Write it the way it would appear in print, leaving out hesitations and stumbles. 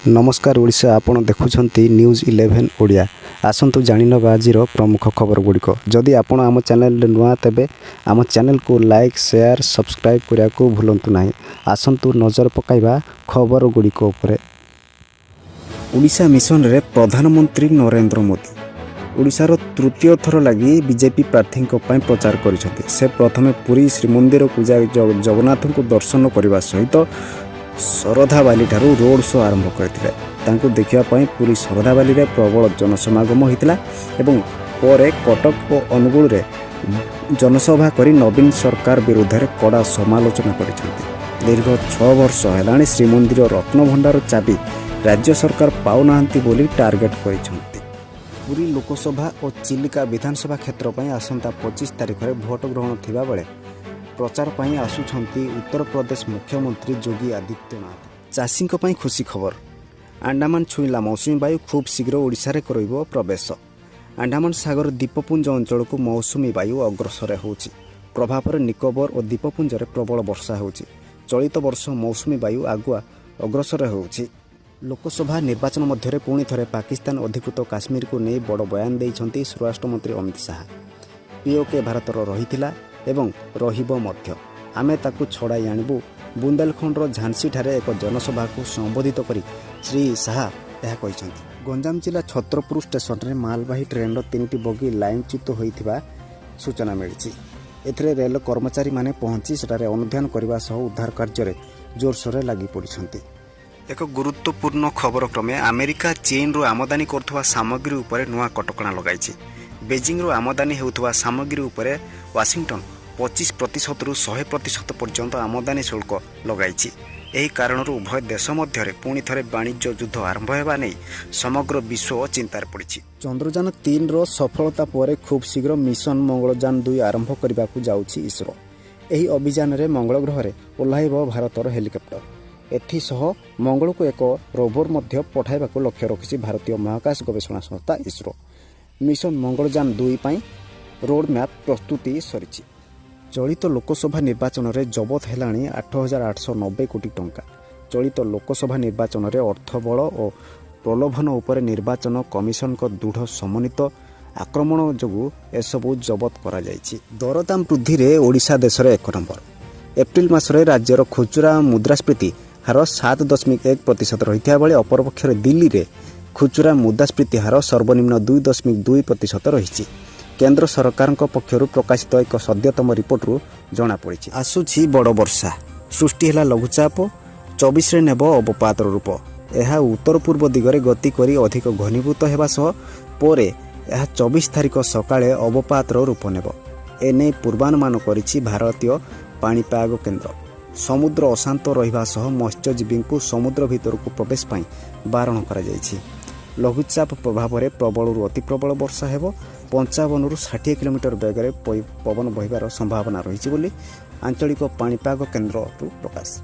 नमस्कार ओडिशा आपण देखुछंती न्यूज 11 ओडिया आसंतु जानिनबा आजिर प्रमुख खबर गुड़िक जदि आपण आम चैनल नुआ तेबे आम चैनल को लाइक शेयर सब्सक्राइब करिया को भूलंतु नाही। आसंतु नजर पकाइबा खबर गुड़िक उपरे। ओडिशा मिशन रे प्रधानमंत्री नरेंद्र मोदी ओडिशार तृतीय थर लगी बीजेपी प्रार्थी प्रचार करिसथि। से प्रथमे पुरी श्रीमंदिर को जाय जगन्नाथ को दर्शन करने सहित शरधाबाली ठारू रोड शो आरंभ करथिले। तांको देखिबा पई पूरी शरधाबाली रे प्रबल जनसमागम होइतिला एवं परे कटक और अनुगुल रे जनसभा करी नवीन सरकार विरुद्ध रे कड़ा समालोचना करिसथि। दीर्घ 6 वर्ष हेलाणी श्रीमंदिर रत्न भंडार चाबी राज्य सरकार पाउनाहांती बोली टार्गेट करिसथि। पुरी लोकसभा और चिलिका विधानसभा क्षेत्र पई आसंता 25 तारिख रे भोट ग्रहण थिबा बेले प्रचार पाई आसुछंती उत्तर प्रदेश मुख्यमंत्री योगी आदित्यनाथ। चाषी खुशी खबर। अंडमान छुईला मौसुमी वायु खूब शीघ्र ओडिशा रे करिबो प्रवेश। अंडमान सागर द्वीपपुंज अंचल को मौसुमी वायु अग्रसर होउछि। प्रभाव निकोबर और द्वीपपुंज रे प्रबल वर्षा होउछि। चलित वर्ष मौसुमी वायु आगुआ अग्रसर होउछि। लोकसभा निर्वाचन मध्य पुणी थरे पाकिस्तान अधिकृत काश्मीर को नहीं बड़ बयान देइछंती स्वराष्ट्र मंत्री अमित शाह। पीओके भारतर रहिथिला एवं रहिबो मध्य आमे ताकू छड़ाई आणबू। बुंदेलखंडर झांसी ठारे एक जनसभा को संबोधित करी श्री शाह यह कहिसंती। गंजाम जिला छत्रपुर स्टेशन रे मालवाही ट्रेन 3टी बगी लाइनच्युत होइथिबा सूचना मिलिछि। एथरे रेल कर्मचारी माने पहुंची सेटारे अनुध्यान करबा सह उद्धार कार्य रे जोरसोरे लागि पड़िसंती। एक गुरुत्वपूर्ण खबर क्रमे अमेरिका चीन रु आमदानी करथुवा सामग्री उपरे नुआ कटकणा लगाइछि। बेजिंग रु आमदानी हेउथुवा सामग्री उपरे वाशिंगटन 25% रु 100% पर्यंत आमदानी शुल्क लगाइछि। एही कारणରୁ उभय देश मध्य पुणी थरे वाणिज्य युद्ध आरंभ हेबा नै समग्र विश्व चिंतार पड़िछि। चंद्रयान 3 रो सफलता परे खूब शीघ्र मिशन मंगलयान 2 आरंभ करबा को जाउछि इसरो। एही अभियान रे मंगल ग्रह रे ओल्हाइबो भारतर हेलिकॉप्टर। एथि सह मंगल को एक रोवर मध्य पठाइबा को लक्ष्य रखिछि भारतीय महाकाश गवेषणा संस्था इसरो। मिशन मंगलयान 2 पई रोड मैप प्रस्तुति सरिछि। चलित लोकसभा निर्वाचन रे जबत हेलाणी 8,890 कोटी टंका। चलित लोकसभा निर्वाचन रे अर्थबल और प्रलोभन उपर निर्वाचन कमिशन को दृढ़ समन्वित आक्रमण जोगु एसबु जबत करा जायछि। दरदाम वृद्धि रे ओडिशा देश रे 1 नंबर। एप्रिल मासरे राज्यर खुचुरा मुद्रास्फीति हार 7.1% रहिथिया बेले अपरपक्ष दिल्ली रे खुचुरा मुद्रास्फीति हार सर्वनिम्न 2.2% रहिछि। केंद्र सरकार पक्षर प्रकाशित एक सद्यतम रिपोर्ट रु जना पड़ी। आसुछि बड़ वर्षा सृष्टि है लघुचाप 24 रे नेब अवपातर रूप। यह उत्तर पूर्व दिगरे गति करी अधिक घनीभूत हेबा सह परे यह 24 तारिख सकाळे अवपातर रूप नेब। एने पूर्वानुमान करिछि भारतीय पाणीपाग केंद्र। समुद्र अशांत रहिबा सह मत्स्यजीवी को समुद्र भीतर को प्रवेश पाई बारण करा जायछि। लघुचाप प्रभाव में प्रबल अति प्रबल वर्षा हेब। 55 रु 60 किलोमीटर बेगर पवन बहिबार संभावना रही आंचलिक पाणीपाग केन्द्र प्रकाश।